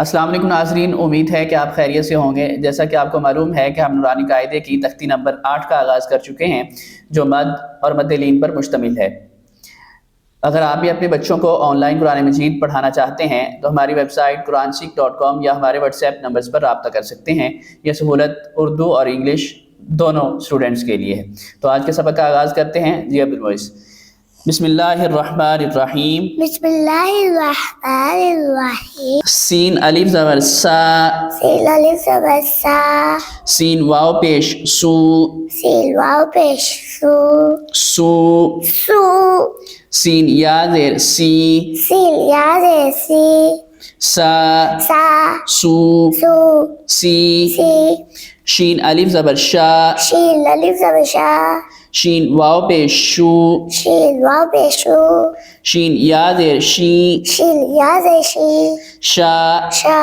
अस्सलाम वालेकुम नाज़रीन, उम्मीद है कि आप खैरियत से होंगे। जैसा कि आपको मालूम है कि हम नूरानी कायदे की तख्ती नंबर 8 का आगाज़ कर चुके हैं, जो मद और मद लीन पर मुश्तमिल है। अगर आप भी अपने बच्चों को ऑनलाइन कुरान मजीद पढ़ाना चाहते हैं तो हमारी वेबसाइट quranseek.com या हमारे व्हाट्सएप नंबर्स पर रब्ता कर सकते हैं। यह सहूलत उर्दू और इंग्लिश दोनों स्टूडेंट्स के लिए है। तो आज के सबक का आगाज़ करते हैं। जी अब्दुल मोइस। बिस्मिल्लाहिर्रहमानिर्रहीम। बिस्मिल्लाहिर्रहमानिर्रहीम। सीन अलिफ ज़बर सा। सीन अलिफ ज़बर सा। सीन वाव पेश सू। सीन वाव पेश सू। सू। सू। सीन या ज़ेर सी। सीन या ज़ेर सी। सा। सा। सू। सू। सी। सी। शीन अलिफ ज़बर शा। शीन अलिफ ज़बर शा। शीन वाव पेश शू। शीन वाव पेश शू। शीन या ज़ेर शी। शीन या ज़ेर शी। शा। शा।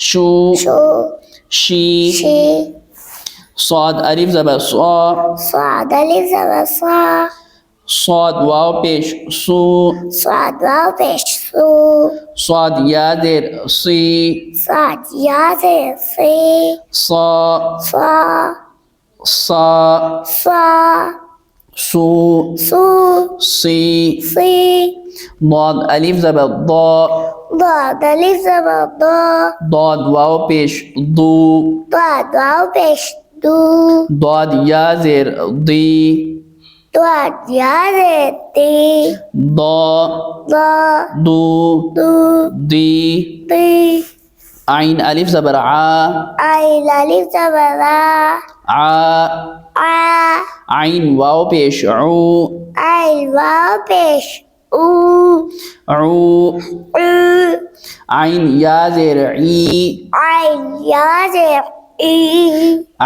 शू। शू। शी। शी। सौद अलिफ ज़बर सौ। स्वाद अलिफ ज़बर सा। सौद वाव पेश सू। स्वाद वाव पेश सू। सौद या ज़ेर सी। स्वाद या ज़ेर सी। सा। सा। सा। सा। सू। सू। सी। सी। दौद अलिफ ज़बर दौ। दाद अलिफ ज़बर दा। दौद वाव पेश दू। दाद वाव पेश दू। दौद या ज़ेर दी। दाद या ज़ेर दी। दौ। दा। दू। दू। दी। दी। आइन अलिफ ज़बर आ। आइन अलिफ ज़बर आ। आ। आ। आइन वाव पेश ऊ। आइन वाव पेश ऊ। ऊ। ऊ। आइन या ज़ेर ई। आइन या ज़ेर ई। आ।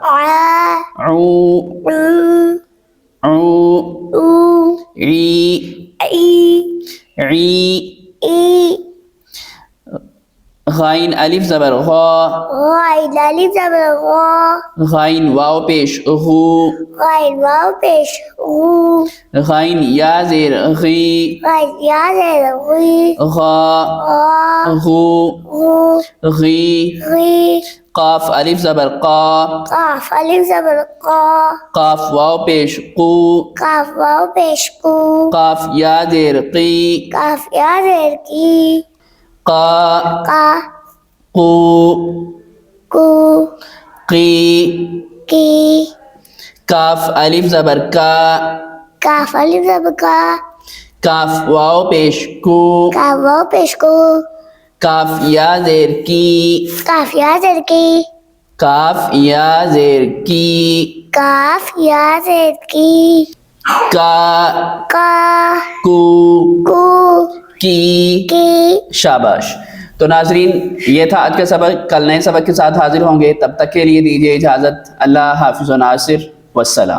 आ। ऊ। ऊ। ऊ। ऊ। ई। ई। ई। ई। गाइन अलिफ ज़बर गौ। गाइन अलिफ ज़बर गौ। गाइन वाव पेश हू। गाइन वाव पेश हू। गाइन या ज़ेर गी। गाइन या ज़ेर गी। गा। गा। हू। हू। गी। गी। काफ अलिफ ज़बर का। काफ अलिफ ज़बर का। काफ वाव पेश कू। काफ वाव पेश कू। काफ या ज़ेर की। काफ या ज़ेर की। का। का। कू। कू। की। की। काफ अलिफ ज़बर का। काफ अलिफ ज़बर का। काफ वाव पेश कू। काफ वाव पेश कू। काफ या ज़ेर की। काफ या ज़ेर की। काफ या ज़ेर की। काफ या ज़ेर की। का। का। कू। कू। की। की। शाबाश। तो नाजरीन, ये था आज का सबक। कल नए सबक के साथ हाजिर होंगे। तब तक के लिए दीजिए इजाज़त। अल्लाह हाफिज़ व नासिर। वस्सलाम।